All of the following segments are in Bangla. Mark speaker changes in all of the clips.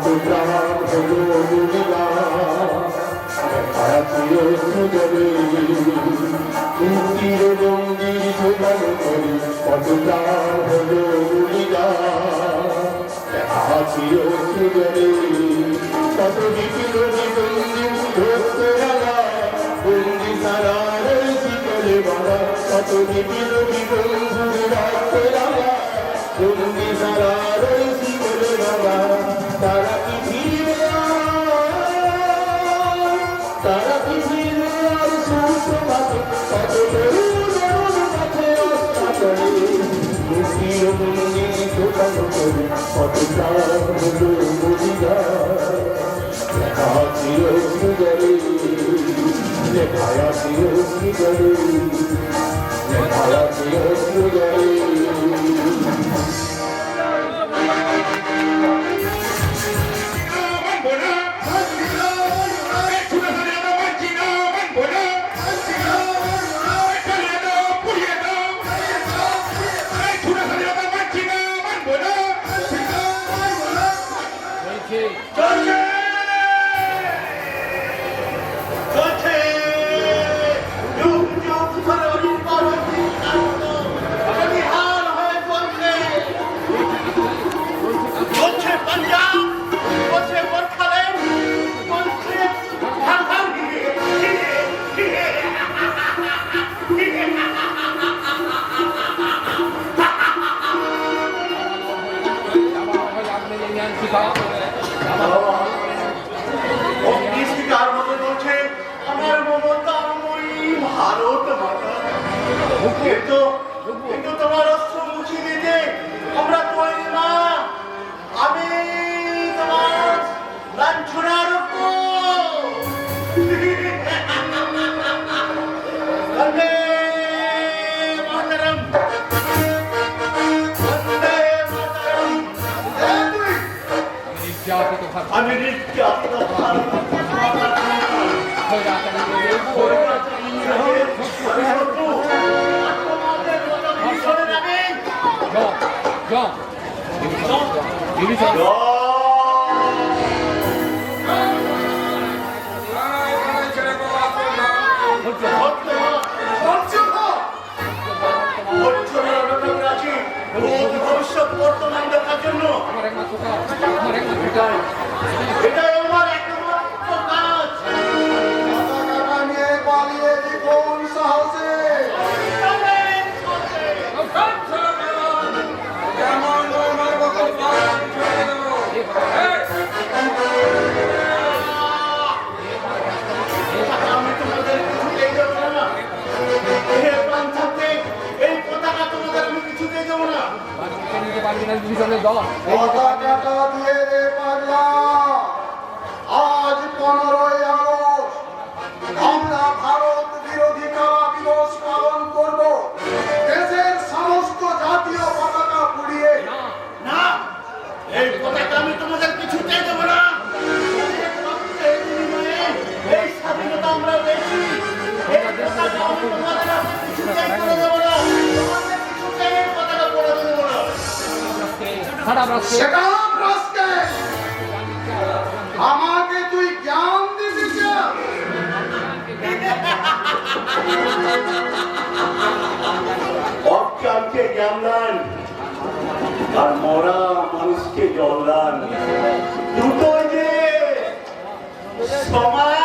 Speaker 1: কত প্রাণ হলো দুনিয়া ভারতীয় সুজনে মুক্তির মন্দির জোগান করি কত প্রাণ হলো দুনিয়া ভারতীয় সুজনে কত বিপিনী বন্দি ধরতে রাখা বন্দি সারা রয়েছি চলে বাবা কত বিপিনী বন্ধু রাখতে রাখা বন্দি সারা রয়েছি চলে বাবা তারা কি ফিরবে তারা কি ফিরবে আর সুপ্রভাতে কত তরুণ কাছে অস্তাচলে মুক্তির মন্দির দোকান করে কত প্রাণ হলো বলিয়া লেখা ছিল সুজলে লেখায়া ছিল সুজলে লেখায়া ছিল সুজলে
Speaker 2: তোমার অস্ত্র মুছিয়ে দিতে আমরা তৈরি না আমি তোমার লাঞ্ছনার আমি নির্যাতিত ভবিষ্যৎ বর্তমান দেখার জন্য এটাই আমার একমাত্র কাজ নিয়ে পালিয়ে কোন সাহসে আজ 15ই আগস্ট আমরা ভারত বিরোধী কারা দিবস পালন করব দেশের সমস্ত জাতীয় পতাকা পুড়িয়ে না এই পতাকা আমি তোমাদের কিছুতেই দেব না এই স্বাধীনতা আমরা পেয়েছি এই পতাকা আমি তোমাদের হাতে কিছুতেই করে দেব না তোমাদের কিছুতেই এই পতাকা পড়ে দেব না আমাকে তুই জ্ঞান দিছিস অজ্ঞানকে জ্ঞান দান আর মরা মানুষকে জল দান দুটোই যে সমান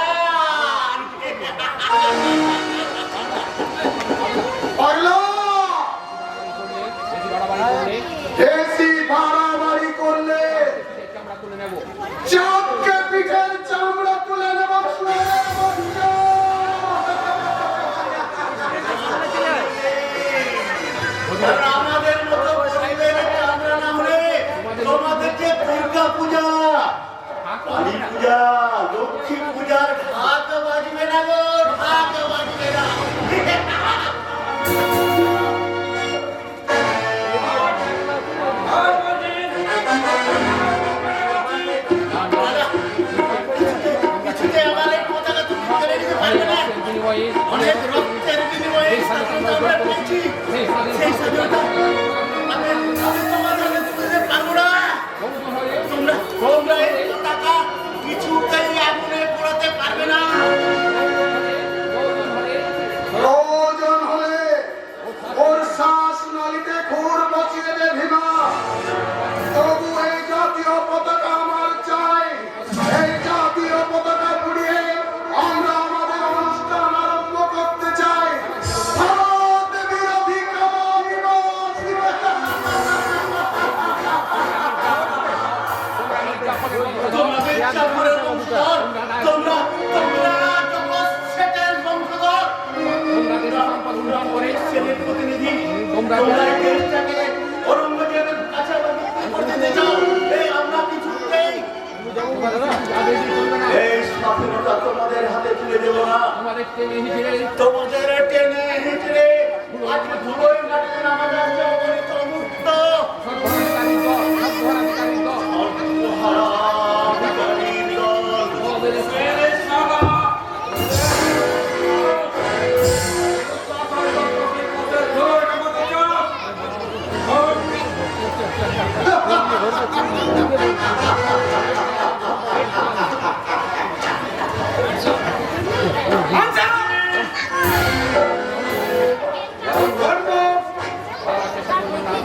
Speaker 2: বেশি বাড়াবাড়ি করলে চাপকে পিঠের চামড়া তুলে নেব আমাদের মতো চামড়া না হলে তোমাদের যে দুর্গা পূজা কালী পূজা লক্ষ্মী পূজার ঢাক বাজবে না গো ঢাক বাজবে না অনেক রক্তের বিনিময়ে স্বাধীনতা আমরা পেয়েছি সেই স্বাধীনতা আমি তোমাদের পারবো না তোমরা
Speaker 3: তোমরা এই দেশটাকে ঔরঙ্গজেবের কাছে করতে চাও, এই আমরা কিছুতেই এই স্বাধীনতা তোমাদের হাতে তুলে দেব না। তোমাদের টেনে হিচড়ে আজকে ধুলোয় মাটিতে নামা যাচ্ছে অগণিত মুক্ত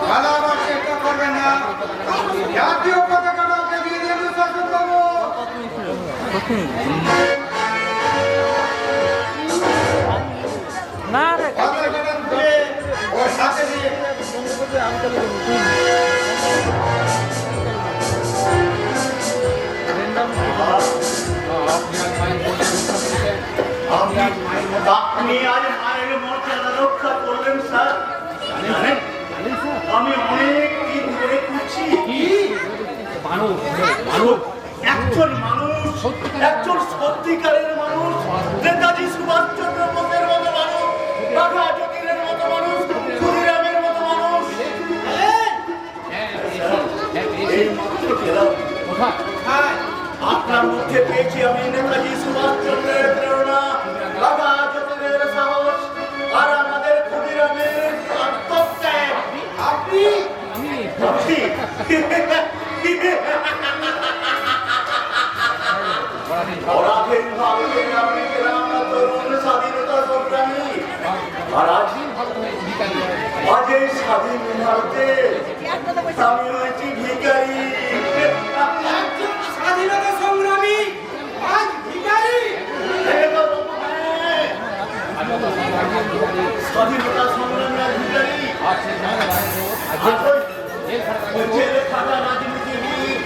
Speaker 2: পালাবার চেষ্টা করবেন না। জাতীয় পতাকাটাকে দিয়ে দিন শাসনবাবু। পতাকাটা তুলে ওর সাথে দিয়ে
Speaker 3: আপনি আজ মায়ের মর্যাদা রক্ষা করলেন স্যার। আমি অনেক দিন ধরে করছি একজন মানুষ, একজন সত্যিকারের মানুষ, নেতাজি সুভাষচন্দ্র বোসের মতো মানুষ, বাঘা যতীনের মতো মানুষ, ক্ষুদিরামের মতো মানুষ, এই মানুষকে পেলাম। আপনার মধ্যে পেয়েছি আমি নেতাজি সুভাষচন্দ্রের প্রেরণা, বাঘা যতীনের সাহস, আর আমাদের ক্ষুদিরামের আত্মত্যাগ। আপনি পরাধীন ভারতের আমি পেলাম না তরুণ স্বাধীনতা সংগ্রামী, আর আজ এই স্বাধীন ভারতে আমি হয়েছি ভিখারি।
Speaker 2: স্বাধীনতা সংগ্রামী আজ ভিখারি।
Speaker 3: স্বাধীনতা সংগ্রামী আর ভিখারি। জেলে থাকা রাজনীতিবিদ,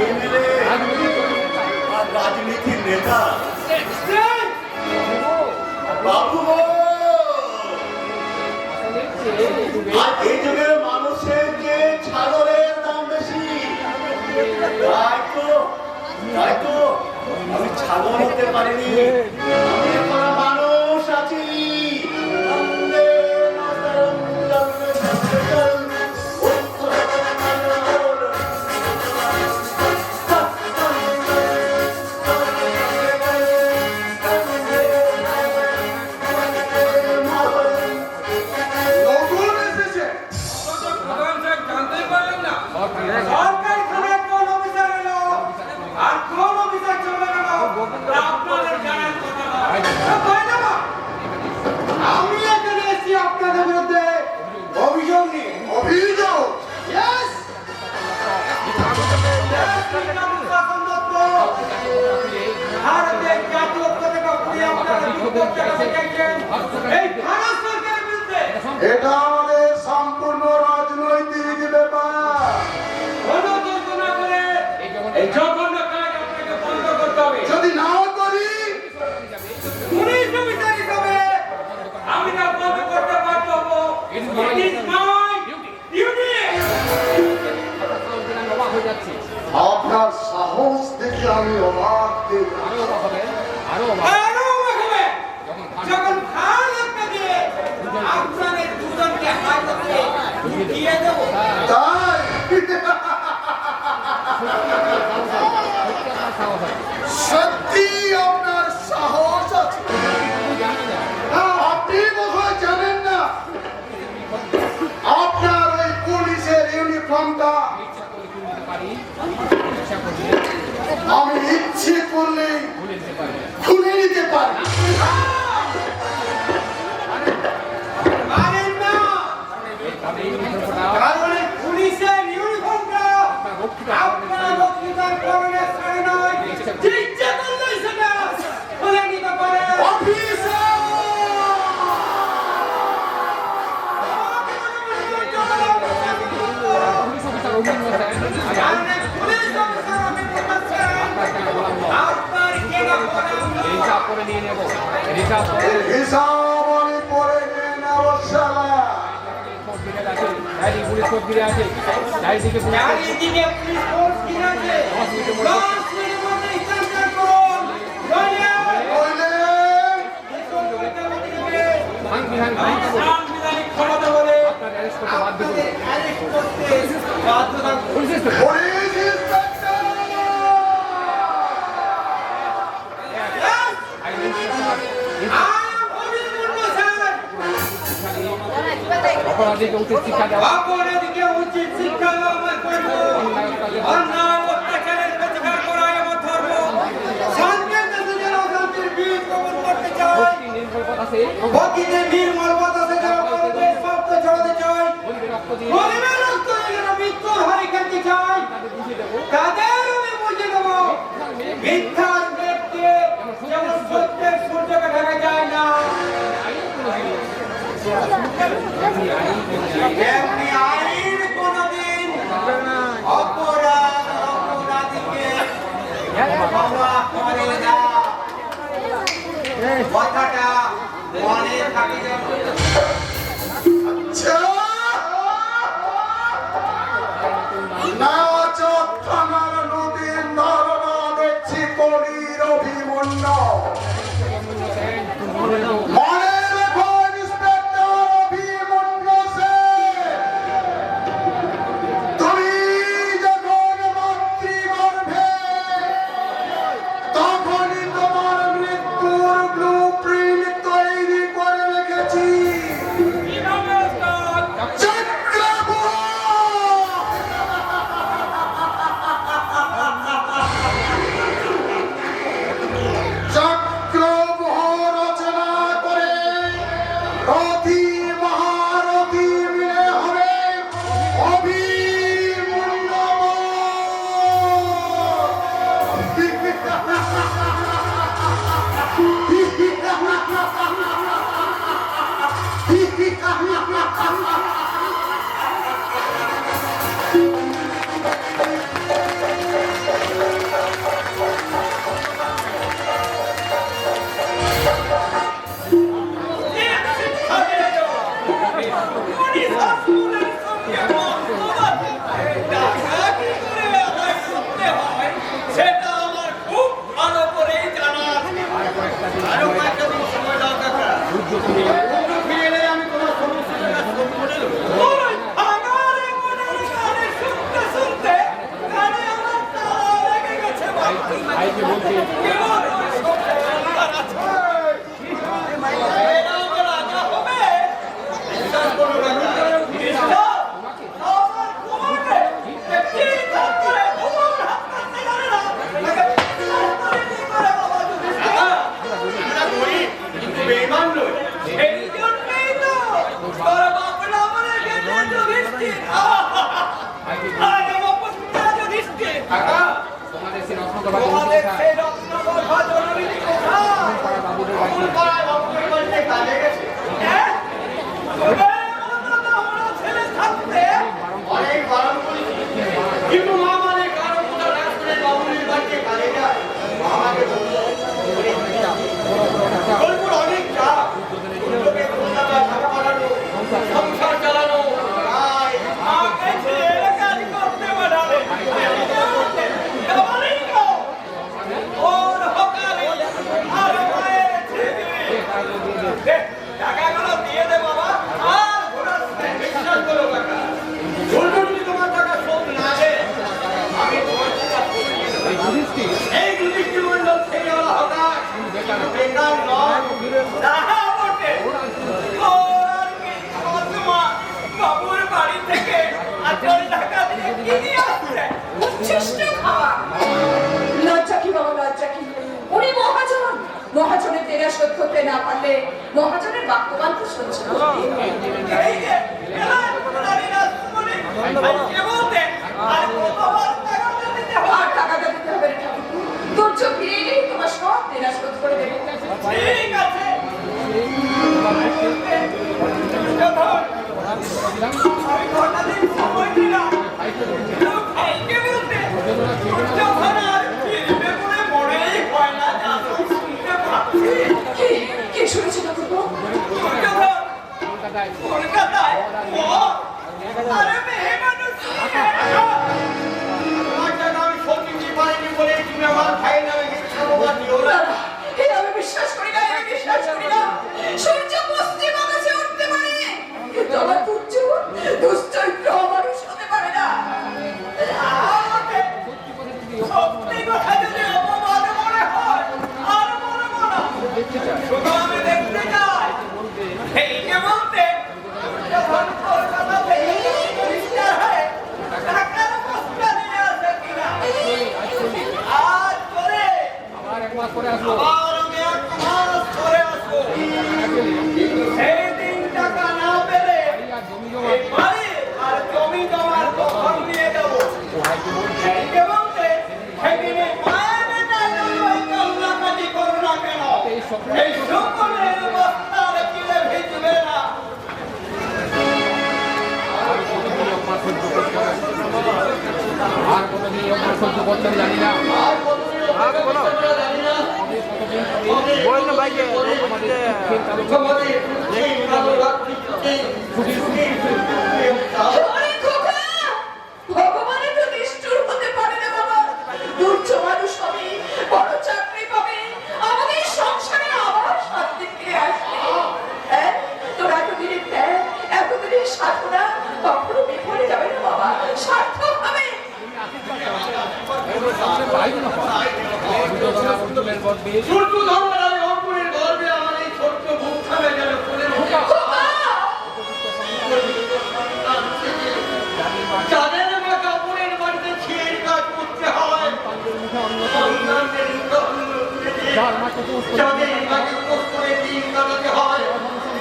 Speaker 3: এমএলএ আর রাজনীতির নেতা বাবু, আর এই যুগে মানুষের যে ছাগলের দাম বেশি, তাই তো আমি ছাগল হতে পারিনি, আমি এখন মানুষ আছি।
Speaker 2: নতুন এসেছে। সরকার এখানে কোন অফিসার এলো আর কোন অফিসার চলে গেল আপনাদের জানার কথা না। আমি এখানে এসেছি আপনাদের বিরুদ্ধে অভিযোগ নিয়ে। অভিযোগ? Yes! ভারতের জাতীয় পতাকা পুড়িয়ে আপনারা বিক্ষোভ দেখাতে চাইছেন এই ভারত সরকারের বিরুদ্ধে। এটা আমাদের সম্পূর্ণ রাজনৈতিক ব্যাপার। গণতন্ত্র না করে এই জঘন্য কাজ আপনাকে বন্ধ করতে হবে। যদি না করি পুলিশ অফিসার হিসাবে আমি তা বন্ধ করতে পারবো। It is my duty. আপনার সাহস দেখে আমি অবাক যখন খাল আপনাকে আপনাদের দুজনকে হাতে দিয়ে দেবো তাই সত্যি আপনার সাহস আছে। আপনি বোধহয় জানেন না আপনার ওই পুলিশের ইউনিফর্মটা আমি ইচ্ছে করলে খুলে নিতে পারি। পারেন না, কারণ পুলিশের ইউনিফর্মটা আপনার বক্তৃতার কারণে ছাড়ে নয়, ইচ্ছে করলে সেটা খুলে নিতে পারে। হিসাব আমি পরে নিয়ে নেব।
Speaker 4: সব ঘিরে আছে চারিদিকে পুলিশ
Speaker 5: চারিদিকে পুলিশ ফোর্স ঘিরে আছে 10 মিনিটের মধ্যে স্থানান্তর করুন নইলে সাংবিধানিক ক্ষমতা বলে
Speaker 4: আপনার অ্যারেস্ট করতে বাধ্য করবে
Speaker 5: অ্যারেস্ট করতে বাধ্য থাকবে
Speaker 4: পুলিশ স্টেশন
Speaker 2: পুলিশ ইন্সপেক্টর
Speaker 4: অপরাধীকে উচিত শিক্ষা দেওয়া
Speaker 5: অপরাধীকে উচিত শিক্ষা দেওয়া আমার কর্ম অন্যায় অত্যাচারের প্রতিকার করা আমার ধর্ম শান্তির দেশে যারা শান্তির বীজ বপন করতে চায়
Speaker 4: নির্ভর আছে
Speaker 5: বকিতে নির্মল বাতাসে যারা ভারতের শব্দ ছড়াতে চায়
Speaker 4: বন্ধু রক্ত দিয়ে
Speaker 5: গরিবের রক্ত দিয়ে যারা মৃত্যুর হারি খেতে চায়
Speaker 4: তাদের বুঝিয়ে দেবো
Speaker 5: তাদের আমি বুঝিয়ে দেবো মিথ্যার মেঘ দিয়ে যেমন সত্যের সূর্যকে ঢাকা যায় না তেমনি আইন কোনদিন অপরাধীকে ক্ষমা করে না কথাটা মনে থাকে
Speaker 2: থানার নদীর নরমা দেখছি কলির অভিমন্য মনে রেখো ইন্সপেক্টর অভিমন্য সেন, তুমি যখন মাতৃগর্ভে তখনই তোমার মৃত্যুর ব্লুপ্রিন্ট তৈরি করে রেখেছি। চক্রব্যূহ রচনা করে রথী মহারথী মিলে হবে
Speaker 5: সেটা আমার খুব ভালো করেই জানা আছে। আরো কয়েকটা দিন সময় দাও কাকা। ফিরে এলে আমি তোমার সমস্ত জায়গা সব করে দেবো। আমারে মনের গানে শুনতে শুনতে কানে আমার তালা লেগে গেছে বাবা।
Speaker 4: আইকে বলছে
Speaker 5: কেমন ওই সব জায়গার আছে? এরা আমার রাজা হবে? বিশ্বাস করো কাকা। বিশ্বাস? আমার কুমারে একটি করে ভুবন হাত কাটতে জানে না। তাকে বিশ্বাস করে কি করে বাবা যদি আমরা গরিব কিন্তু বেঈমান নই। সেই জন্যই তো তোর বাপ নামে গেছে যুধিষ্ঠির। আর আমার পুত্র যুধিষ্ঠির। কাকা,
Speaker 4: তোমাদের সেই রত্নগর্ভা
Speaker 5: তোমাদের সেই রত্নগর্ভা জননী কোথায়? অমুল পাড়ায় বাবুদের বাড়িতে কাজে গেছে। হ্যাঁ? তোদের মতো তোমরা ছেলে থাকতে অনেক বারণ করেছি। কিন্তু মা মানে কারো কোথাও রাজপুরের বাবুদের বাড়িতে কাজে যায়। আমাকে বললো, বোলপুর অনেক চাপ। লোকে কলকাতায় টাকা পাঠানো, সংসার চালানো। তাই আমাকে ছেলে কাজ করতে পাঠালে। কেমনই গো? ওর হকারি আর মায়ের ছেলে। টাকাগুলো দিয়ে দে বাবা, আর ঘোরাস না। বিশ্বাস করো কাকা, বোলপুর যদি তোমার টাকা শোধ না দেয়, আমি তোমার টাকা শোধ দিয়ে দেবো। এই যুধিষ্ঠির মণ্ডল সেই হলো হকার, কিন্তু বেকার নয়। তাহা বটে। ওর আর কি কসমা বাবুর বাড়ি থেকে আচল টাকা দিয়ে কিনে আসছে উচ্ছিষ্ট খাওয়া।
Speaker 6: লজ্জা কি বাবা, লজ্জা কি? উনি মহাজন, মহাজনের দেনা শোধ করতে না পারলে মহাজনের বাক্যবান তো সহ্য করতে।
Speaker 5: এই যে এলার কোনারি রাজকুমারী ভাইকে বলতে আর কতবার টাকা দিতে
Speaker 6: আর
Speaker 5: হয়?
Speaker 6: টাকাটা দিতে হবে রে ঠাকুর, দুর্য ফিরে এলেই তোমার সব দেনা শোধ করে দেবো।
Speaker 5: ঠিক আছে। যখন আমি ঘটা দিন সময় দিলাম, ভাইকে বলতে যখন আর ফিরবে বলে মনেই হয় না, যা শুনতে পাচ্ছি।
Speaker 6: কি শুনেছি ঠাকুর?
Speaker 5: যখন কলকাতায় আরে মেয়ে মানুষ আমি সত্যি পারিনি বলে তুমি আমার ভাই নামে মিথ্যা অপবাদ দিও না।
Speaker 6: আমি বিশ্বাস করি না, আমি বিশ্বাস করি না। সূর্য পশ্চিম আকাশে উঠতে পারে, কিন্তু আমার পুত্র দুশ্চরিত্র মানুষ হতে পারে না।
Speaker 5: আমাকে সত্যি কথা যদি অপবাদ মনে হয় আর বলবো না। শুধু আমি দেখতে চাই এই যে বলতে যখন কলকাতা থেকে পরিষ্কার হয় টাকার বস্তা নিয়ে আসে কিনা আজ করে
Speaker 4: আবার এক মাস পরে আসবো।
Speaker 5: আবার আমি এক মাস পরে আসবো। সেই দিন টাকা না পেলে
Speaker 4: আর জমি জমা
Speaker 5: এই বাড়ি আর জমি জমার দখল নিয়ে যাবো। এই যে বলতে সেদিনে মায়ের ওই কান্নাকাটি করো না কেন? এই সকলের বস্তার কিলে ভিজবে না।
Speaker 4: আর কতদিন অপমান সহ্য করতে আমি জানি না।
Speaker 6: আরে খোকা, ভগবানের তো নিষ্ঠুর হতে পারে না বাবা। দুর্য মানুষ হবে, বড় চাকরি পাবে, আমাদের সংসারে আবার শান্তি ফিরে আসবে। হ্যাঁ, তোর এতদিনের ত্যাগ, এতদিনের সাধনা কখনো বিফলে যাবে না বাবা, সার্থক হবে।
Speaker 5: সূর্য ধর্মের অঙ্কুরের গর্বে আমার এই ছোট্ট মুখখানে যেন ফুলের
Speaker 6: খোকা,
Speaker 5: চাঁদের বা কাপড়ের বাড়িতে ছিঁড়ে কাজ করতে হয়। সন্তানদের চাঁদের বাড়ি উপোস করে দিন কাটাতে হয়।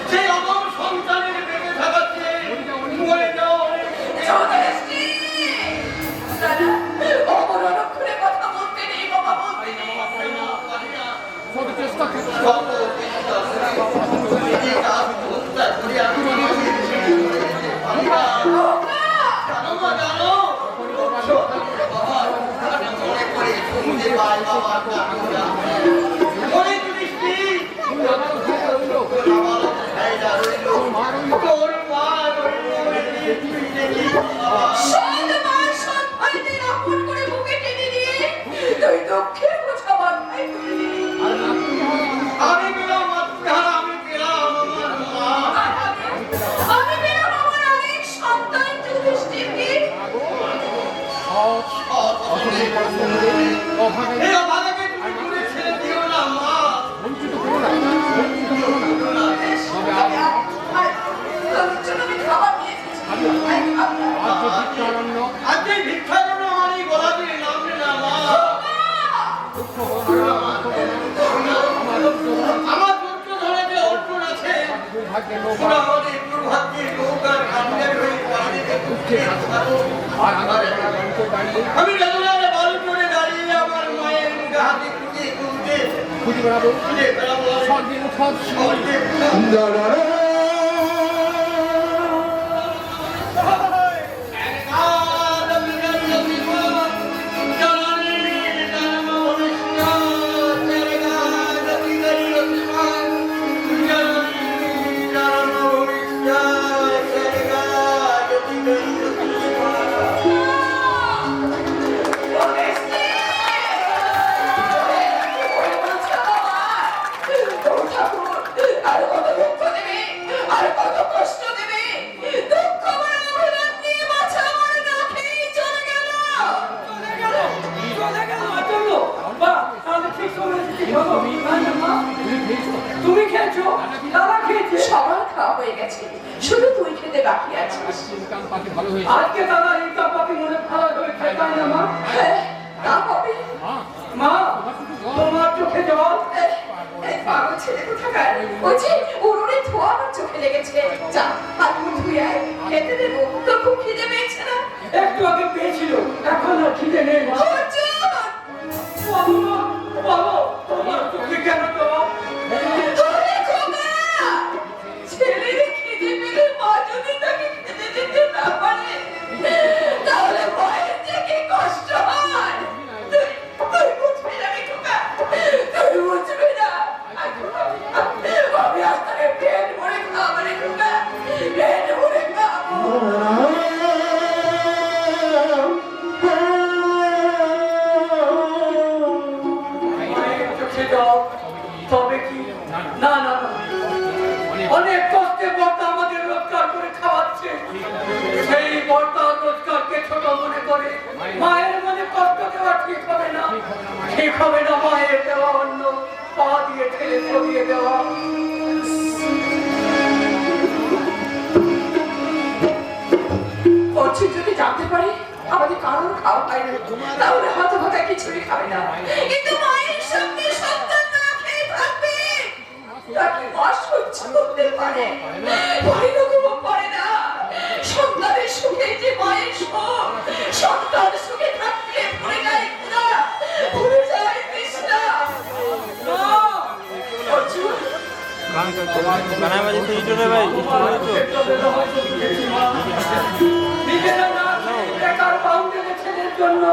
Speaker 5: সেই অদম সন্তানের বেঁচে থাকা চেয়ে মরে যাওয়া অনেক
Speaker 6: যথেষ্টি। দাদা, অমর অনুক্ষণে কথা বলতে নেই বাবা, বলতে নেই।
Speaker 4: চেষ্টা করছি।
Speaker 6: সৎ মা সৎ ভাইদের আপন করে বুকে টেনে নিয়ে তুই দুঃখের বোঝা মাথায় তুলে দিলি।
Speaker 5: আমি পেলাম মাতৃহারা, আমি পেলাম আমার মা।
Speaker 6: আমি পেলাম আমার অনেক সন্তান যুধিষ্ঠিরকে।
Speaker 5: এই অভাগাকে তুমি দূরে ছেড়ে দিও না মা।
Speaker 6: তোর জন্য আমি খাবার নিয়ে এসেছি।
Speaker 5: আজকে ভিক্ষার জন্য আমার এই গোলাপের নামবে না মা। আমার দুঃখ ধরে যে অর্জুন আছে ওরা আমাদের দুর্ভাগ্যের নৌকার কান্ডের হয়ে পানিতে ডুবছে। আমি বেদনায় বালু করে দাঁড়িয়ে আমার মায়ের মুখে হাতে খুঁজে খুঁজতে
Speaker 4: খুঁজে বেড়াবো
Speaker 5: খুঁজে বেড়াবো।
Speaker 4: স্বর্গের উৎসব
Speaker 6: আর কত দুঃখ দেবে, আর কত কষ্ট দেবে। দুঃখ ভরা অভিমান নিয়ে বাছা আমার না খেয়েই চলে গেল।
Speaker 5: তুমি খেয়েছো, দাদা খেয়েছে।
Speaker 6: সবার খাওয়া হয়ে গেছে, শুধু তুই খেতে বাকি আছিস।
Speaker 4: ইনকাম পাতি ভালো হয়েছে।
Speaker 5: আজকে দাদা ইনকাম পাতি মনে ভালো হয়েছে তাই না মা?
Speaker 6: হ্যাঁ, তা হবে।
Speaker 4: মা
Speaker 5: মা তোমার চোখে জল।
Speaker 6: এই পাগল ছেলে কোথাকার, ওই যে উনুনে ধোঁয়া আমার চোখে লেগেছে। যা, হাত মুখ ধুয়ে আয়, খেতে দেবো। তোর খুব খিদে পেয়েছে না?
Speaker 5: একটু আগে পেয়েছিল, এখন আর খিদে নেই মা।
Speaker 6: অর্জুন!
Speaker 5: বাবা, বাবা, তোমার চোখে কেন জল?
Speaker 6: ওরে খোকা! ছেলের খিদে পেলে মা যদি তাকে খেতে দিতে না পারে, তাহলে মায়ের যে কি কষ্ট হয়। তুই বুঝবি না রে খোকা, তুই বুঝবি না। আমি আজ তাকে পেট ভরে খাবো রে খোকা, পেট ভরে খাবো। খাবে না মায়ের দেওয়া অন্ন পা দিয়ে ঠেলে ধরিয়ে দেওয়া। অর্জুন যদি জানতে পারে আমাদের কারোর খাওয়া খায় না, তাহলে হাতে ভাতা কিছুই খাবে না। কিন্তু মায়ের সঙ্গে সন্তান না খেয়ে থাকবে, তাকে মা সহ্য করতে পারে, পরিণত পারে না। সন্তানের সুখে যে মায়ের সুখ, সন্তান সুখে থাকলে ভুলে যায় ক্ষুধা, ভুলে যায় তৃষ্ণা। অর্জুন নিজেরা না বেকার বাউন্ডারি ছেলের জন্য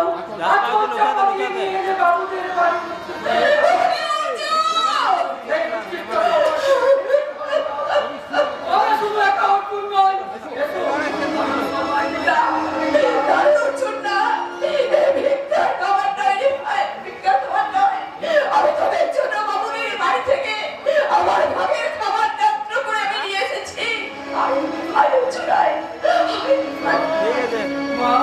Speaker 6: আত্মহত্যা করিয়ে নিয়ে যে বাবুদের বাড়ি। ওরা শুধু একা অর্জুন নয়, অর্জুন না, ভিক্ষার খাবার নয় রে ভাই, ভিক্ষার খাবার নয়। আমি তোদের জন্য বাবুদের বাড়ি থেকে আমার ভাগের খাবার যাত্রা করে আমি নিয়ে এসেছি। আয় অর্জুন আয়, মা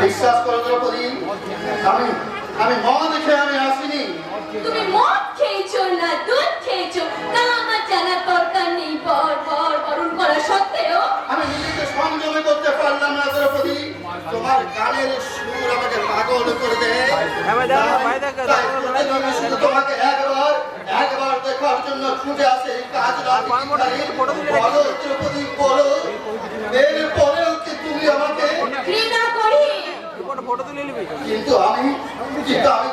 Speaker 2: বিশ্বাস করো দ্রৌপদী, আমি মদ খেয়ে আমি আসিনি।
Speaker 7: তুমি মদ খেয়েছো না দুধ খেয়েছো তা আমার জানার দরকার নেই। বরণ করা সত্ত্বেও
Speaker 2: আমি নিজেকে সংযমে করতে পারলাম না দ্রৌপদী। তোমার গানের সুর আমাকে পাগল করে দেয়। শুধু তোমাকে একবার দেখার জন্য ছুটে আসে কাজ রাতে। বলো দ্রৌপদী বলো, এরপরেও কি তুমি আমাকে
Speaker 7: ঘৃণা করি?
Speaker 2: কিন্তু আমি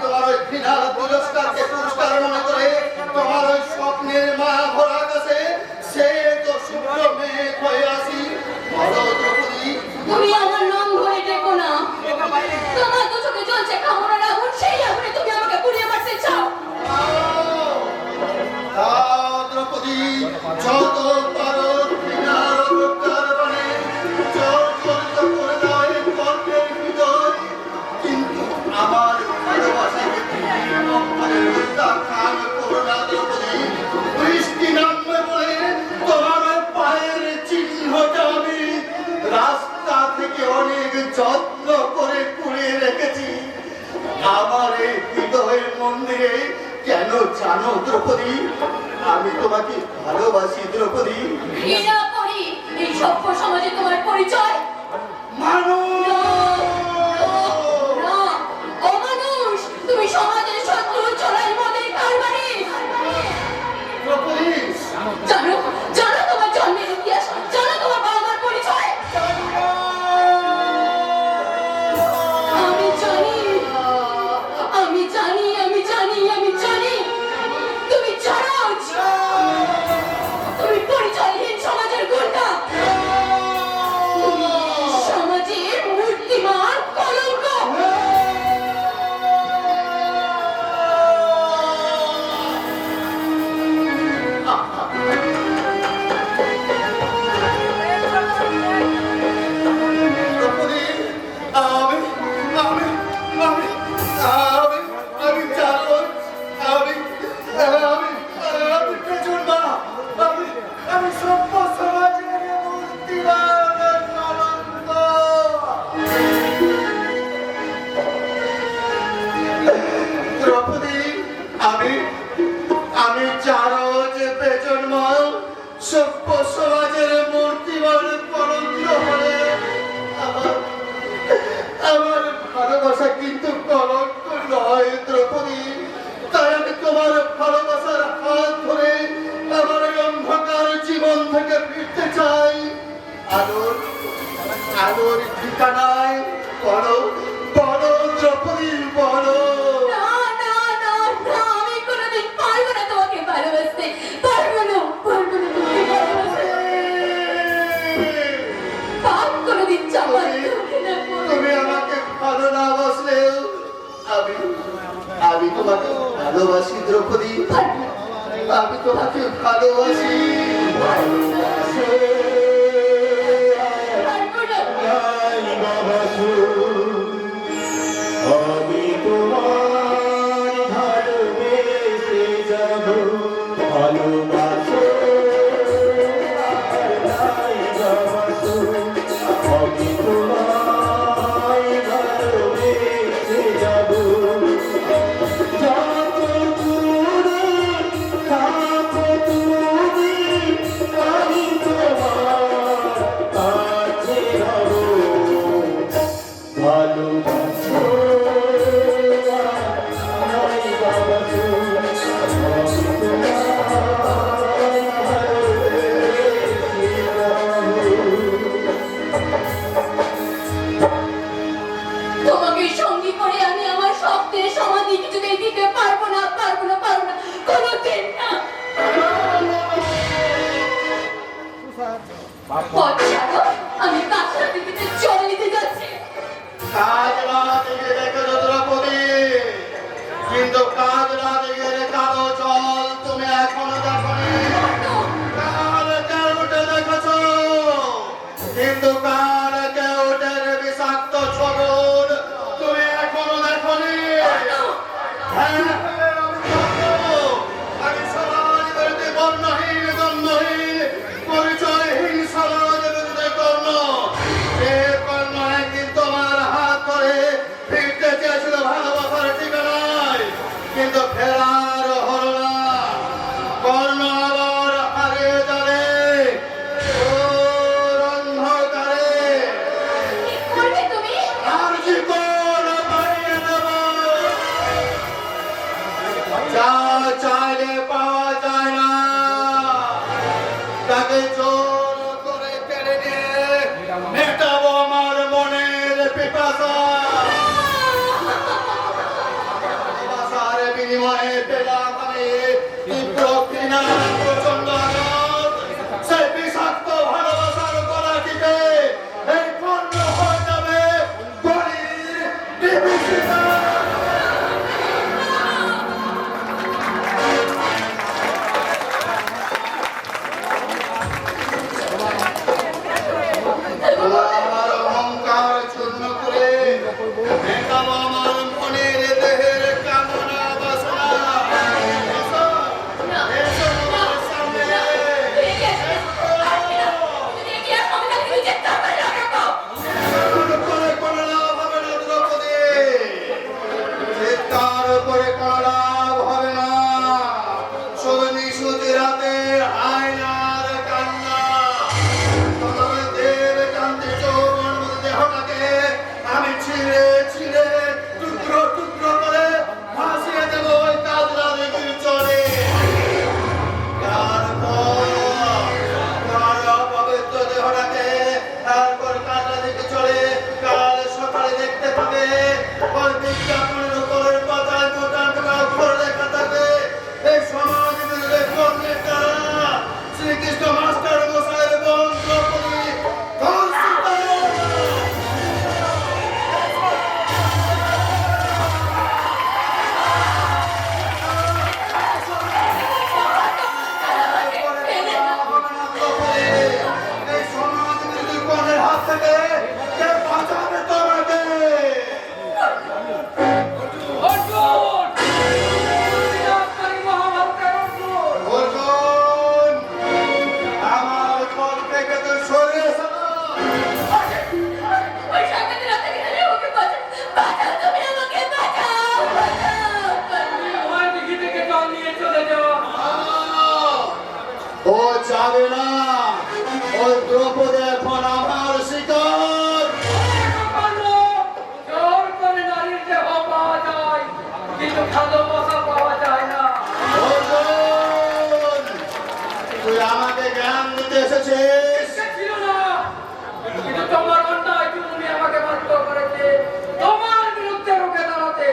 Speaker 2: তোমার ওই ঘৃণা পুরস্কারকে পুরস্কার মনে করে তোমার ওই স্বপ্নের মায়া ভরা কাছে সে তো শুভ্র মেঘ হয়ে আসি। বলো দ্রৌপদী,
Speaker 7: তুমি আমার নাম ধরে ডেকো না। তোমার দু চোখে জ্বলছে কামড়ার আগুন, সেই আগুনে তুমি আমাকে পুড়িয়ে মারতে চাও।
Speaker 2: দ্রৌপদী, যত পারো ঘৃণার অবতার বনে জর্জরিত করে দাও এই কর্মের হৃদয়। কিন্তু আমার ভালোবাসাকে প্রত্যাখ্যান করো না দ্রৌপদী। বৃষ্টি নামবে বলে তোমার পায়ের চিহ্নটা আমি রাস্তা থেকে অনেক যত্ন করে কুড়িয়ে রেখেছি আমার এই হৃদয়ের মন্দিরে। কেন জানো দ্রৌপদী, আমি তোমাকে ভালোবাসি দ্রৌপদী।
Speaker 7: ঘৃণা করি। এই সভ্য সমাজে তোমার পরিচয়
Speaker 2: মানুষ
Speaker 7: না, অমানুষ। তুমি সমাজের শত্রু, চোরাই মদের কারবারি।
Speaker 2: দ্রৌপদী,
Speaker 7: জানো জানো তোমার জন্মের ইতিহাস, জানো তোমার বাবা মার পরিচয়। আমি জানি আমি জানি আমি জানি আমি জানি তুমি জানো, তুমি পরিচয়হীন সমাজের গুন্ডা। তুমি সমাজের
Speaker 3: দ্রৌপদী, আমি চারো যে বেজন্মাল সভ্য সমাজের মূর্তিমান কলঙ্ক হলে আমার ভালোবাসা কিন্তু কলঙ্ক নয় দ্রৌপদী। তাই আমি তোমার ভালোবাসার হাত ধরে আমার এই অন্ধকার জীবন থেকে ফিরতে চাই। আলোর ঠিকানায় বড় বড় দ্রৌপদী বড়।
Speaker 7: না না না না, আমি কোনোদিন পারবো না তোমাকে ভালোবাসতে, পারবো না তোমাকে ভালোবাসতে। পাপ কোনোদিন চাপার চোখে না পড়ে।
Speaker 3: তুমি আমাকে ভালো না বাসলেও আমি তোমাকে ভালোবাসি দ্রৌপদী, আমি তোমাকে ভালোবাসি।
Speaker 7: পারবো না।
Speaker 1: আমি তোমার ভালোবেসে যাব, ভালোবাসো আর নাই বাবাসো। আমি তোমায় ভালোবেসে যাব, যত দূরে থাকো তুমি আমি তোমার কাছে রব, ভালোবাসো নাই বাবাসো। আমি তোমায় ভালোবেসে যাব।
Speaker 7: তোমাকে সঙ্গী করে আমি আমার স্বপ্নের সমাধি কিছুতেই দিতে পারবো না, পারবো না, পারবো না, কোনোদিন না। পথ ছাড়ো, আমি কাছরা দিদিতে জল নিতে যাচ্ছি।
Speaker 3: কাজ না দিকে রেখে দ্রৌপদী, কিন্তু কাজ না দিকে রেখানো জল তুমি এখনো দেখনি। কাল কেউটে দেখেছ, কিন্তু কাল কেউটের বিষাক্ত ছবল তুমি এখনো দেখনি। হ্যাঁ, আমি সমাজ বিরোধী বর্ণহীন জন্মহীন পরিচয়হীন সমাজ বিরোধী কর্ণ। সে কর্ণ একদিন তোমার হাত ধরে ফিরতে চেয়েছিল ভালোবাসার ঠিকানায়, কিন্তু ফেরার হলো না। কর্ণ আবার হারিয়ে যাবে ওর অন্ধকারে।
Speaker 7: কি করবে তুমি?
Speaker 3: আর জীবন বাড়িয়ে দেব। যা চাইলে পাওয়া যায় না, তাকে জোর করে কেড়ে নিয়ে মেটাবো আমার মনের পিপাসা। ভালোবাসার বিনিময়ে পেলাম আমি তীব্র ঘৃণা, প্রচন্ড আঘাত। সেই বিষাক্ত ভালোবাসার গলা টিপে এই কর্ণ হয়ে যাবে বলির বিভীষিকা। আমার অহংকার চূর্ণ করে মেটাবো আমার মনের দেহের কামনা বাসনা। এসো,
Speaker 7: না,
Speaker 3: এসো
Speaker 7: না,
Speaker 3: আমার সামনে।
Speaker 7: না, তুমি এগিয়ে আসবে। আসবে না। যদি এগিয়ে আসো, আমি তাকে নিজের চাপায় লাগাবো।
Speaker 3: চিৎকার করে কোনো লাভ হবে না দ্রৌপদী, চিৎকার করে কোনো লাভ হবে না। শুধু নিশুতি রাতে আয়নার কান্না। তোমার দেব কান্তি যৌবন দেহটাকে আমি ছিঁড়ে ছিঁড়ে টুকরো টুকরো করে ভাসিয়ে দেবো ওই কাজলা দিঘির চরে। তারপর তার অপবিত্র দেহটাকে তারপর কাজলা দিঘি চলে কাল সকালে দেখতে পাবে ওই বিজ্ঞাপনের উপর পাতায় মোটা মোটা ও যাবে না। ওই দ্রৌপদী এখন আমার শিকার।
Speaker 5: জোর করে নারীর দেহ পাওয়া যায়, কিন্তু ভালোবাসা পাওয়া যায় না।
Speaker 3: অর্জুন, তুই আমাকে জ্ঞান দিতে এসেছিস।
Speaker 5: সে ছিল না, কিন্তু তোমার অন্যায় তুমি আমাকে বাধ্য করেছে তোমার বিরুদ্ধে রুখে দাঁড়াতে।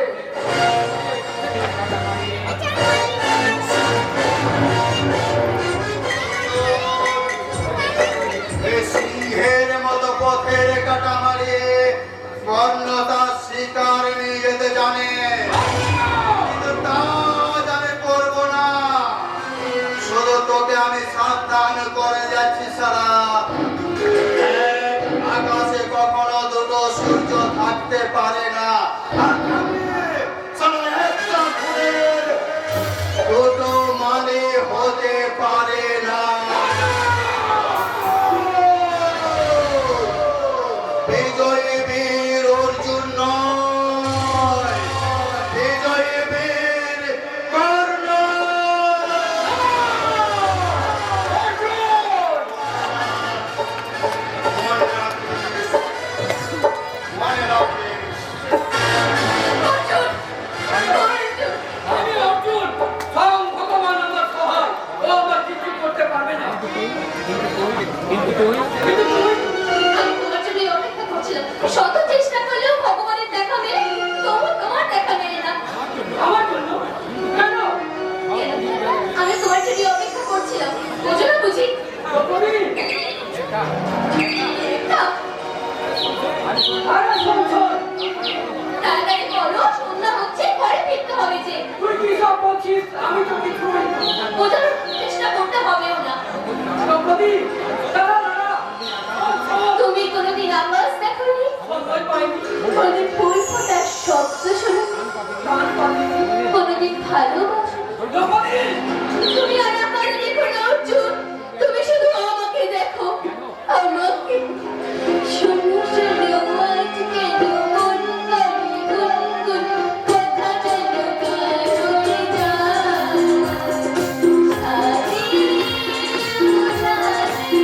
Speaker 3: এই সিংহের মতো পথের কাটা মারিয়ে বন্যতার শিকার নিয়ে যেতে জানে, কিন্তু তা আমি করব না। শুধু তোকে আমি সাবধান করে যাচ্ছি সারা, আকাশে কখনো দুটো সূর্য থাকতে পারে না। আর থাকলে সারা একটা ফুলের দুটো মালি হতে পারে না। বিজয়ী বীর অর্জুন নয়, বিজয়ী বীর কর্ণ। মনে রাখিস,
Speaker 6: অর্জুন, অর্জুন,
Speaker 5: আমি অর্জুন, স্বয়ং ভগবান আমার সহায়, ও আমার কিছু করতে পারবে না।
Speaker 4: কিন্তু তুই
Speaker 5: কিন্তু তুই
Speaker 7: আমি তোমার জন্যই অপেক্ষা করছিলাম। শত চেষ্টা করলেও ভগবানের দেখা মেলে, তবু তোমার দেখা মেলে না।
Speaker 5: আমার জন্য কেন?
Speaker 7: কেন? আমি তোমার জন্যই অপেক্ষা করছিলাম, বুঝো না বুঝি?
Speaker 5: দ্রৌপদী,
Speaker 7: তা,
Speaker 5: আরে সংসার,
Speaker 7: তাড়াতাড়ি বলো, সন্ধ্যা হচ্ছে, ঘরে ফিরতে হবে যে।
Speaker 5: তুই কি সব বলছিস? আমি তো কিছুই।
Speaker 7: বোঝানোর চেষ্টা করতে হবেও না।
Speaker 5: দ্রৌপদী, দাঁড়া, দাঁড়া।
Speaker 7: তুমি কোনোদিন আওয়াজ দেখোনি,
Speaker 5: সময় পাইনি,
Speaker 7: কোনোদিন ফুল ফোটার শব্দ শোনোনি,
Speaker 5: কান পাইনি।
Speaker 7: কোনোদিন ভালোবাসো।
Speaker 5: দ্রৌপদী,
Speaker 7: তুমি আর আমাকে দেখো না অর্জুন, তুমি শুধু আমাকে দেখো, আমাকে। শোনো শোনো আজকে গুনগুন করে গুনগুন, কথা যেন গান হয়ে যায়। সারি সারি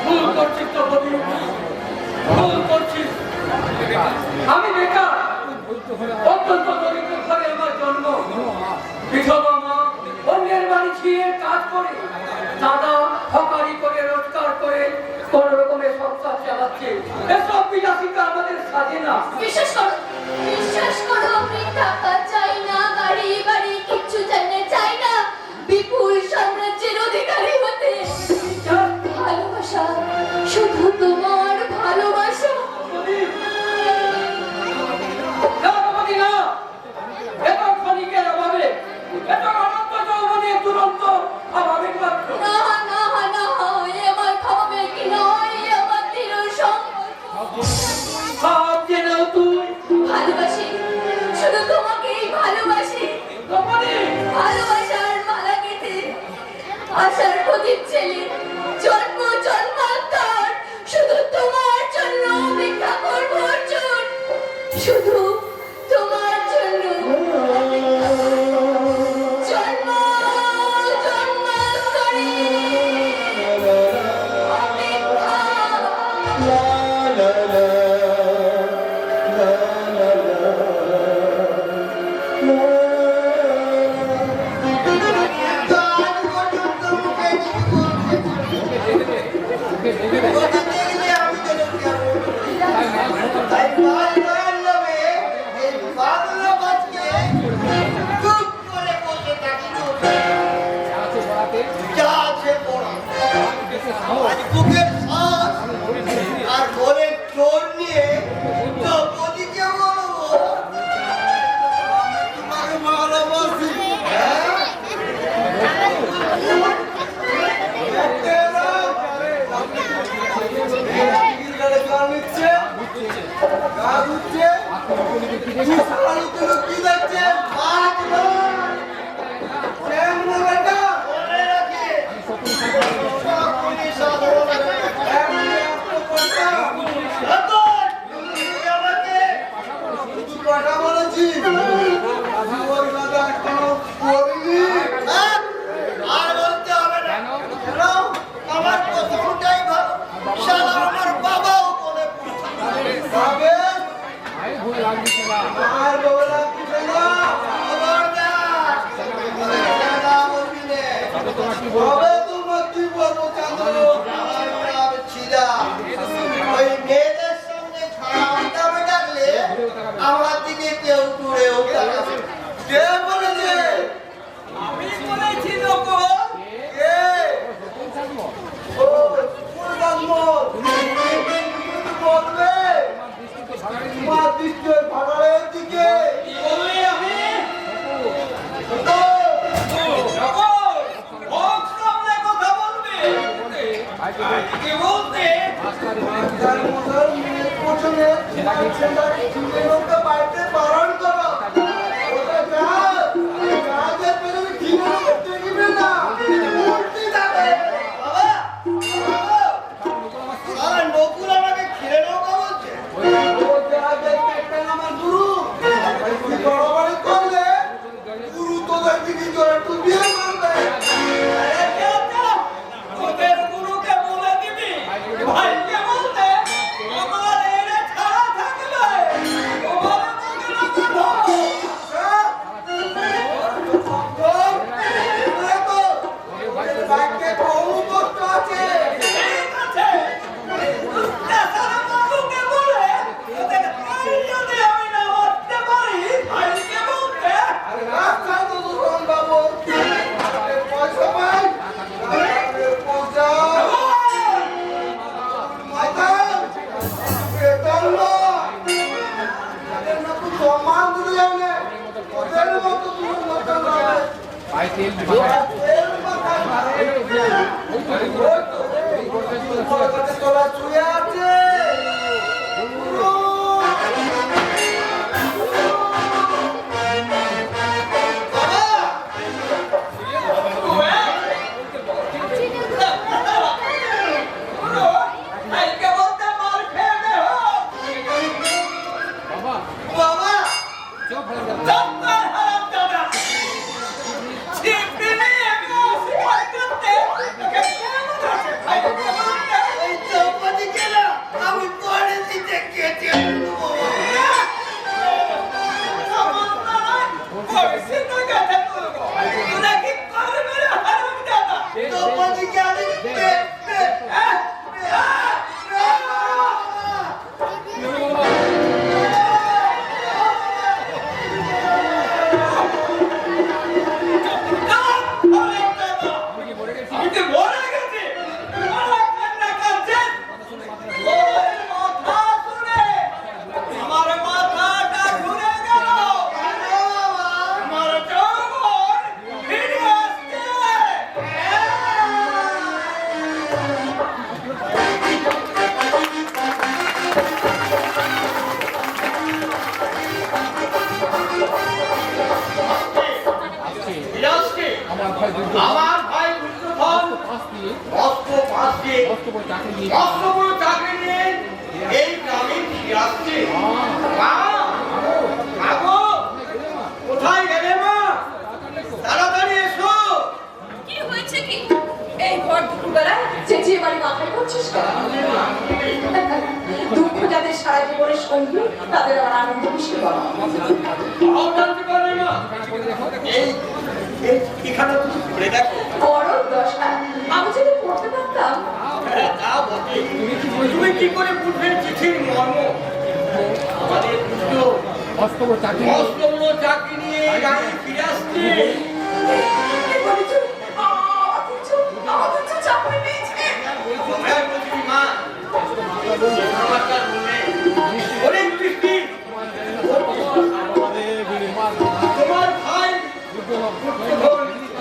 Speaker 5: ভুল করছিস দ্রৌপদী, ভুল করছিস। আমি বেকার, অত্যন্ত দরিদ্র ঘরে আমার জন্ম। বিধবা মা অন্যের বাড়ি ছিঁড়ে কাজ করে, দাদা হকারি করে রোজগার করে কোন রকমের সংসার চালাচ্ছে। এসব বিলাসিতা আমাদের সাজে না।
Speaker 7: বিশ্বাস করো, আমি টাকা চাই না, গাড়ি বাড়ি কিচ্ছু চাই না, বিপুল সাম্রাজ্যের অধিকারী হতে। ভালোবাসা, শুধু তোমার ভালোবাসা।
Speaker 5: দ্রৌপদী না, এত ক্ষণিকের অভাবে, এত অনন্ত যৌবনের দুরন্ত অভাবে মাত্র।
Speaker 7: না না না, এ আমার খাবে কি নয়, এ আমার দৃঢ় সংকল্প।
Speaker 5: সব জেনেও তুই
Speaker 7: ভালোবাসি, শুধু তোমাকেই ভালোবাসি।
Speaker 5: দ্রৌপদী,
Speaker 7: ভালোবাসার মালা গেঁথে আশার প্রদীপ ছেলে
Speaker 6: জন্ম জন্মান্তর শুধু তোমার জন্য অপেক্ষা করবো অর্জুন, শুধু তোমার জন্য। জন্ম জন্মান্তরে অপেক্ষা।
Speaker 3: তার পর্যন্ত মুখে কিছু বলতে দেখলে আমি যেন কেমন তাই বারবার নামে এই বাংলা বাজকে চুপ করে বসে থাকি যা আছে পড়া আজ বুকের শ্বাস আর মনের জোর নিয়ে দ্রৌপদীকে বলবো আমি তোমাকে ভালোবাসি। আর বলতে হবে না আমার প্রথমটাই ভালো শালা আমার বাবাও বলে আর বলা কিছু না খবরদার শালা বলবি নে তবে তোমার কি বলবো চাঁদু আমার নাম ছিলা ওই মেয়েদের সঙ্গে খাওয়া ডাকলে আমার দিকে কেউ ঘুরেও তাকাবে কে বলেছে
Speaker 5: আমি বলেছি নকল।
Speaker 3: কে ও ফুলদানমোর বলবে তোমার দৃষ্টির ভাড়ারের দিকে
Speaker 5: কি বললি আমি?
Speaker 3: ও,
Speaker 5: নকল, মুখ সামলে কথা বলবি। কি বলতে?
Speaker 3: তার মতন মেয়ের পছন্দের তোমার ছেলেটাকে ছিঁড়ে নৌকা বাড়িতে বারণ করো। ওটা গাছের পেছনে ঘিরে নৌকা টেকিবে না, উল্টে যাবে। বাবা, বাবা, শালা নকুল আমাকে ঘিরে নৌকা বলছে। ও জাহাজের ক্যাপ্টেন আমার গুরু। তুই গড়াগড়ি করলে গুরু তোদের দিকে জোরে টুপিয়ে মারবে।
Speaker 5: আরে কেউ তো তোদের গুরুকে বলে দিবি ভাইকে বলতে আমার এরে ছাড়া থাকবে। তোমার মুখে না কথা।
Speaker 3: বাক্যে বহু কষ্ট আছে।
Speaker 5: ঠিক আছে। দেশের বাবুকে বলে ওদের পায়ে যদি আমি না মারতে পারি ভাইকে বলতে
Speaker 3: রাস্তায় তো দুর্গম বাবু। পয়সা পাই, পয়সা মাথা বেতন এদের না তো সম্মান দিতে জানে। ওদের মতো তুমি লোকের নামে এর মাথায় তোরা চুয়ে আছে।
Speaker 5: ভাইকে বলতে মার খেয়ে দে
Speaker 3: বাবা
Speaker 5: চত্বর হারাম দাদা ছিপি নিয়ে শিকার করতে তোকে কেমন আছে ভাইকে বলতে
Speaker 3: এই দ্রৌপদীকে না আমি পরে দিতে কেটে দেবো। দ্রৌপদীকে আমি
Speaker 5: আমার মাথাটা ঘুরে গেল আমার যৌবন ফিরে আসছে
Speaker 4: আমার ভাই
Speaker 3: আমার ভাই বিষ্ণুধন অস্ত্র পাশ
Speaker 4: মস্ত বড় চাকরি নিয়ে
Speaker 5: মস্ত বড় চাকরি নিয়ে এই গ্রামে ফিরে আসছে। মা, মা গো, কোথায় গেলে মা? তাড়াতাড়ি এসো।
Speaker 6: কি হয়েছে কি এই ভর দুপুরবেলায় চেঁচিয়ে বাড়ি মাথায় করছিস কেন? দুঃখ যাদের সারা জীবনের সঙ্গী তাদের আবার আনন্দ কিসের বাবা?
Speaker 5: তাও জানতে পারলে মা? এই এই এখানে ঘুরে দেখো।
Speaker 6: বড় দশা আমি যদি পড়তে পারতাম।
Speaker 5: হ্যাঁ, তা বটে। তুমি কি করে বুঝবে চিঠির মর্ম? আমাদের দুটো
Speaker 4: মস্ত বড় চাকরি
Speaker 5: মস্ত বড় চাকরি নিয়ে এই গ্রামে ফিরে আসছে।
Speaker 6: কি বলিস? আমাদের তো চাকরি পেয়েছে।
Speaker 5: হ্যাঁ, বলছি মা। আমার কার মনে অনেক বৃষ্টি। তোমার ভাই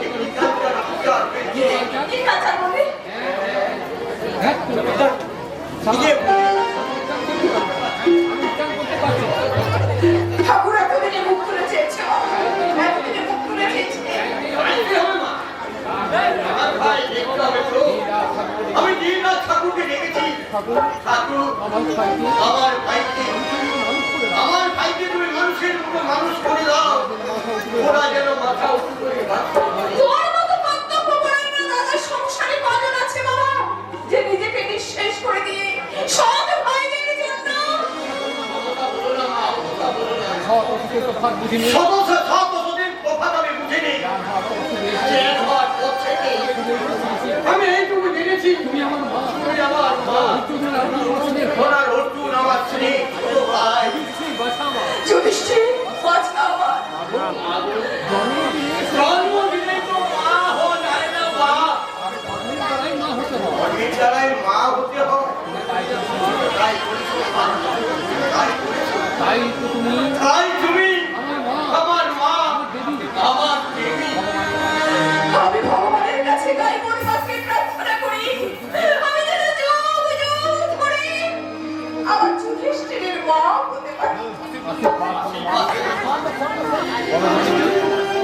Speaker 5: একটি কাজটা রাখতে
Speaker 6: কি কাঁচা বলি? ঠাকুর এতদিনে মুখ খুলে চেয়েছে, এতদিনে মুখ খুলে চেয়েছে।
Speaker 5: আমি দিন রাত ঠাকুরকে দেখেছি। ঠাকুর আমার ভাইকে তুমি মানুষের মতো মানুষ করে দাও, ওরা যেন মাথা উঁচু করে বাঁচে।
Speaker 6: তোর মতো কর্তব্য পরায়ণ দাদার সংসারে কজন আছে বাবা, যে নিজেকে নিঃশেষ করে দিয়ে সৎ ভাইদের জন্য
Speaker 4: বুঝিনি
Speaker 5: আমি বুঝিনি। আমি এইটুকু জেনেছি
Speaker 4: তুমি আমার মা
Speaker 5: তুমি আমার মা, ওনার অর্জুন আমার স্ত্রী, ছোট ভাই।
Speaker 6: যুধিষ্ঠির বাঁচা আমার।
Speaker 5: জন্মদিনে তো মা হওয়া যায় না মা, অনেক জায়গায় মা হতে হয়। তাই করেছো মা, তাই করেছো।
Speaker 4: তাই তো তুমি
Speaker 5: তাই তুমি
Speaker 4: আমার মা,
Speaker 5: আমার দেবী।
Speaker 6: আমি ভগবানের কাছে গাই পরিবারকে প্রার্থনা করি, আমি যেন যুগ যুগ ধরে আমার যুধিষ্ঠিরের মা হতে পারি।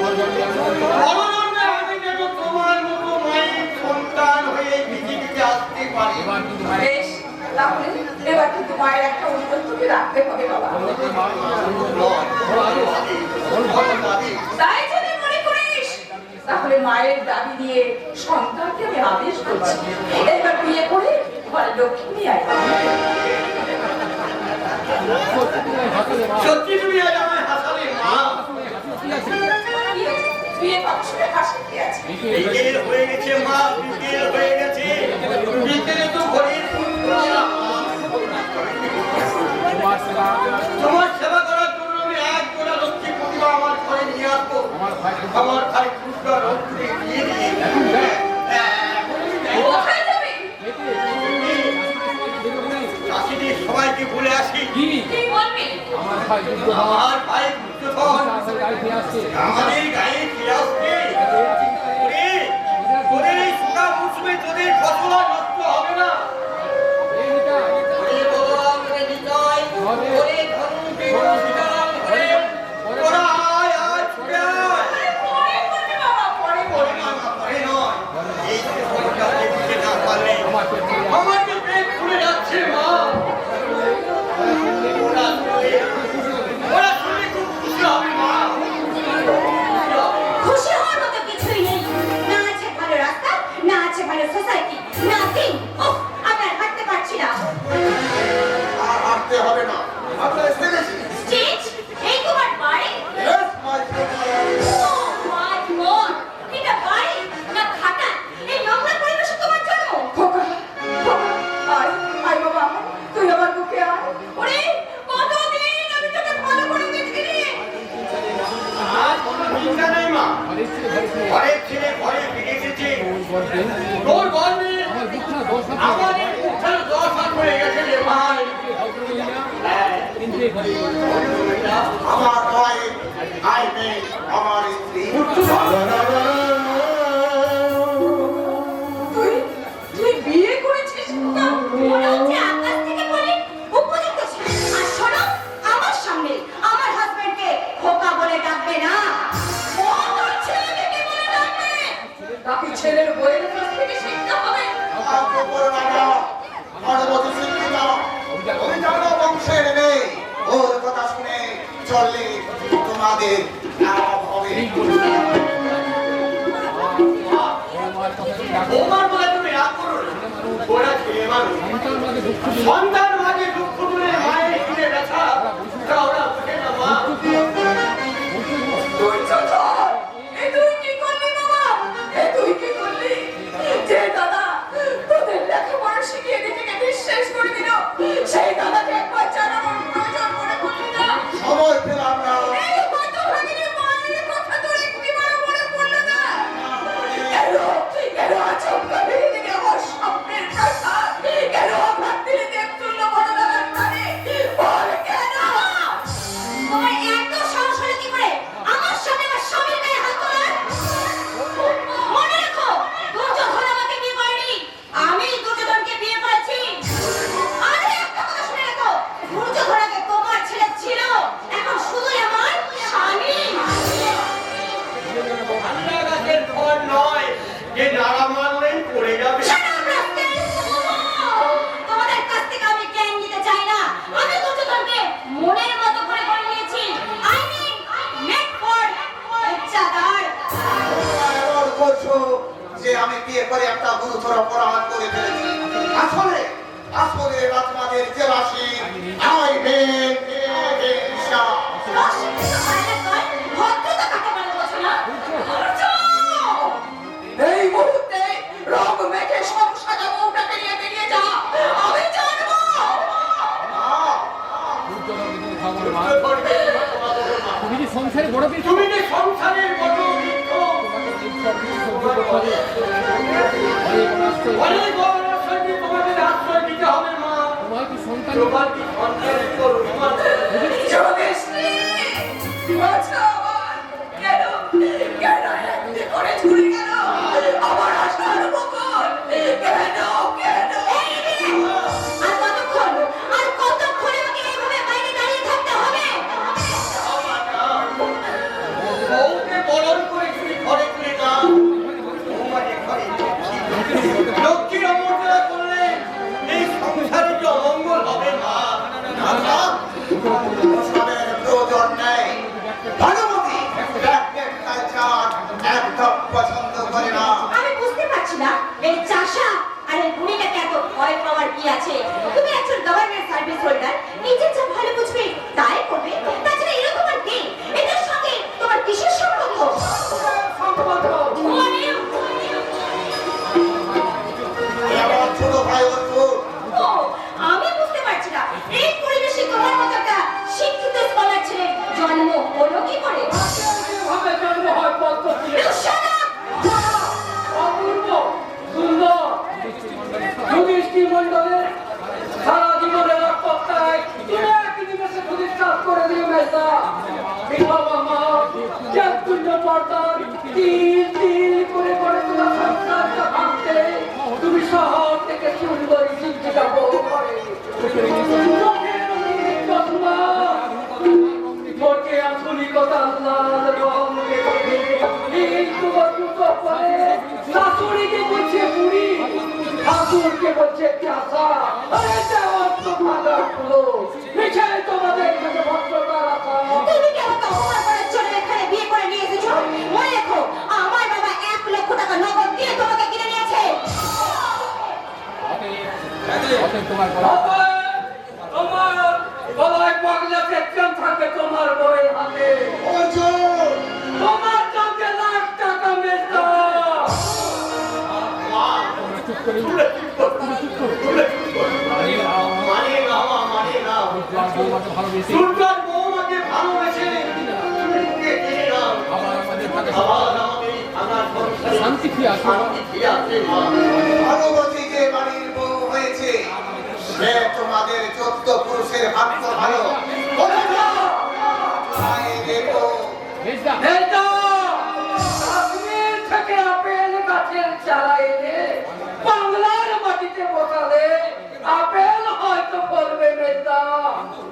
Speaker 5: পরজন্মে আমি যেন তোমার মতো মায়ের সন্তান হয়ে এই পৃথিবীতে আসতে পারি।
Speaker 6: বেশ, তাহলে এবার কিন্তু মায়ের একটা অনুরোধ তোকে রাখতে হবে বাবা। তাই যদি মনে করিস তাহলে মায়ের দাবি দিয়ে সন্তানকে আমি আদেশ করছি, এবার বিয়ে করে ঘরে লক্ষ্মী আয়।
Speaker 5: সত্যি তুমি আজ আমায় হাসালে মা।
Speaker 6: বিয়ে পাশে হাসি কি আছে?
Speaker 5: বিকেল হয়ে গেছে মা, বিকেল হয়ে গেছে। বিকেলে তো ঘরের তোমার সেবা করার জন্য আমি এক জোড়া লক্ষ্মী প্রতিমা আমার ঘরে নিয়ে আসবো। আমার ভাই পুষ্কর রক্ষে দিয়ে দিয়ে
Speaker 6: কোথায় যাবি?
Speaker 5: কাশিদের সবাইকে বলে আসি
Speaker 6: কি বলবি?
Speaker 4: আমার ভাই
Speaker 5: আমার ভাই পুষ্কর আমাদের গায়ে ফিরে আসবে। তোদের এই শুকা মৌসুমে তোদের ফসল আর নষ্ট হবে না। ওরে ভগবান, ওরে নিতাই, ওরে ধনুকে সীতারাম, ওরা আয় আয় ছুটে আয়।
Speaker 6: পরে বলবি বাবা, পরে
Speaker 5: পরে
Speaker 6: বলবি।
Speaker 5: না, পরে নয়। এই সরকারকে দিতে না পারলে আমাকে পেট ফুলে যাচ্ছে মা। ওরা শুনলে খুব খুশি হবে মা।
Speaker 7: খুশি হওয়ার মতো কিছুই নেই। না আছে ভালো রাস্তা, না আছে ভালো সোসাইটি, নাথিং। ওহ, আমি আর হাঁটতে পারছি না।
Speaker 2: আর হাঁটতে হবে না, আমরা এসে গেছি।
Speaker 7: স্টেজ, এই তোমার বাড়ি?
Speaker 2: Yes, my friend.
Speaker 7: Oh my God, এটা বাড়ি না খাটা? এই নোংরা পরিবেশে তোমার জন্য?
Speaker 6: খোকা, খোকা, আয়, আয় বাবা, তুই আমার বুকে আয়। ওরে, কতদিন আমি তোকে ভালো করে দেখিনি।
Speaker 5: আর কোনো চিন্তা নেই মা। ঘরের ছেলে ঘরে ফিরে এসেছে। তোর গর্বে আমার এই মুখখানে দশ হাত হয়ে গেছে রে ভাই।
Speaker 2: আমার ভাই আইনে আমার স্ত্রী
Speaker 6: তুই বিয়ে করেছিস খোকা?
Speaker 7: মনে হচ্ছে আকাশ থেকে পড়ে উপযুক্ত ছিল। আর শোনো, আমার সামনে আমার হাজবেন্ডকে খোকা বলে ডাকবে না।
Speaker 6: ও তোর ছেলেকে কি বলে ডাকবে? তাকে ছেলের বইয়ের কাছ থেকে শিখতে হবে।
Speaker 2: আমাকে বড়
Speaker 3: চললে তোমাদের লাভ হবে।
Speaker 5: বৌমার বলে তুমি রাগ করো না। ওরা খেয়ে মানুষ। সন্তান মাঝে দুঃখ তুলে মায়ের কিনে ব্যথা ওরা বুঝে না মা।
Speaker 6: তুই চোর! এ তুই কি করলি বাবা? এ তুই কি করলি? যে দাদা তোদের লেখাপড়া শিখিয়ে নিজেকে বিশ্বাস করে দিল, সেই দাদাকে একবার জানানোর প্রয়োজন মনে করলি না?
Speaker 3: সময় পেলাম না।
Speaker 6: এই হতভাগিনী মায়ের কথা তোর একটিবারও মনে পড়লো না? কেন আচমকা ভেঙে দিলি আমার স্বপ্নের কথা? কেন আঘাত দিলি দেবতুল্য বড় দাদার প্রাণে? বল কেন?
Speaker 7: তোমার এত সাহস হলো কি করে আমার সামনে আমার স্বামীর গায়ে হাত তোলার? মনে রাখো, দুর্যোধন আমাকে বিয়ে করেনি, আমি দুর্যোধনকে বিয়ে করেছি। আরে একটা কথা শুনে রাখো, দুর্যোধন আগে তোমার ছেলে ছিল, এখন শুধুই আমার স্বামী।
Speaker 5: ঠান্ডা গাছের ফল নয় যে নাড়া মারলেই পড়ে যাবে।
Speaker 7: Shut up, rascal! তোমাদের কাছ থেকে আমি জ্ঞান নিতে চাই না। আমি দুর্যোধনকে মনের মতো করে করে নিয়েছি। I mean, made for ইচ্ছাদার।
Speaker 3: এমন করছো যে আমি বিয়ে করে একটা গুরুতর অপরাধ করে ফেলেছি। আসলে তোমাদের জেলাসী আই মেন ঈর্ষা।
Speaker 7: অশিক্ষিত মায়ের দল, ভদ্রতা কাকে বলে বোঝো না?
Speaker 6: এই মুহূর্তে রং মেখে সংসারে বউটাকে নিয়ে বেরিয়ে যা, আমি জানবো।
Speaker 4: তুমি কি সংসারে বড় কিছু
Speaker 5: তুমি যে সংসারের বড় বৃক্ষ, অনেক বড় আশ্রয় দিয়ে তোমাদের আশ্রয় দিতে হবে মা।
Speaker 4: তোমার কি সন্তান
Speaker 5: তোমার কি সন্তানের করুন মা।
Speaker 6: যোগেশনি, বাঁচা আমার। কেন একটি করে ছুড়ে গেল আমার আশার বকল? কেন?
Speaker 7: আর কতক্ষণ আমাকে এইভাবে বাইরে দাঁড়িয়ে থাকতে হবে?
Speaker 5: বউকে বরণ করে তুমি ঘরে তুলে দাও। বৌমাকে ঘরে লক্ষ্মীর অমর্যাদা করলে এই সংসারে যে অমঙ্গল হবে মা।
Speaker 3: ওসবের প্রয়োজন নেই। ভানুমতি ব্যাকডেট কালচার একদম পছন্দ করে না।
Speaker 7: আমি বুঝতে পারছি না এই চাষা আর এই বুড়িটাকে এত ভয় পাওয়ার কি আছে? তুমি একজন গভর্নমেন্ট সার্ভিস হোল্ডার, নিজের যা ভালো বুঝবে তাই করবে। তাছাড়া এরকম আর কি, এদের সঙ্গে তোমার কিসের সম্পর্ক? মানে,
Speaker 3: আমার ছোট ভাই অর্জুন
Speaker 7: ও, আমি বুঝতে পারছি না এই পরিবেশে তোমার মতো একটা শিক্ষিত স্কলার ছেলে জন্ম হলো কি করে?
Speaker 5: ভাবে জন্ম হয় পদ্ধতি
Speaker 7: You shut up!
Speaker 5: অপূর্ব সুন্দর যুধিষ্ঠির মণ্ডলের সারা জীবনের আত্মত্যাগ তুমি এক নিমেষে প্রতিষ্ঠা করে দিয়ে মেসা বিধবা মা চাতুর্য পর্দার তিল তিল করে করে তোলা সংসারটা ভাঙতে তুমি শহর থেকে সুন্দরী শিক্ষিকা বউ করে মোটে আধুনিকতা লাল রং শাশুড়িকে বলছে বুড়ি, ঠাকুরকে বলছে চাষা। আরে দেওয়ার তো ভালো হলো মিছে তোমাদের কাছে ভদ্রতার আশা।
Speaker 7: তুমি কি আমাকে অপমান করার জন্য এখানে বিয়ে করে নিয়ে এসেছো? মনে রেখো, আমার বাবা 1 লক্ষ টাকা নগদ দিয়ে তোমাকে কিনে নিয়েছে।
Speaker 4: অতএব তোমার গলা
Speaker 5: তোমার গলায় পাগলা পেট্রাম থাকে তোমার বউয়ের হাতে।
Speaker 3: অর্জুন
Speaker 5: তোমার কাছে লাখ টাকা মেশা।
Speaker 4: চুপ করে
Speaker 5: মানে না মা, মানে না।
Speaker 4: বৌমাকে ভালোবেসে
Speaker 5: দুর্গার বৌমাকে ভালোবেসে তুমিকে দিয়ে দাও।
Speaker 4: আবার আমাদের থাকে
Speaker 5: আবার আমাদের এই ভাঙা সংসারে
Speaker 4: শান্তি ফিরে আসবে।
Speaker 5: শান্তি ফিরে আসবে মা।
Speaker 3: ভানুমতি যে বাড়ির বউ হয়েছে সে তোমাদের 14 পুরুষের ভাগ্য ভালো। তাই দেখো
Speaker 4: বেশটা
Speaker 5: এটা কাশ্মীর থেকে আপেল গাছের চারা এনে বাংলার মাটিতে বসালে আপেল হয়তো ফলবে মেয়েটা,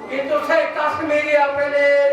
Speaker 5: কিন্তু সেই কাশ্মীরি আপেলের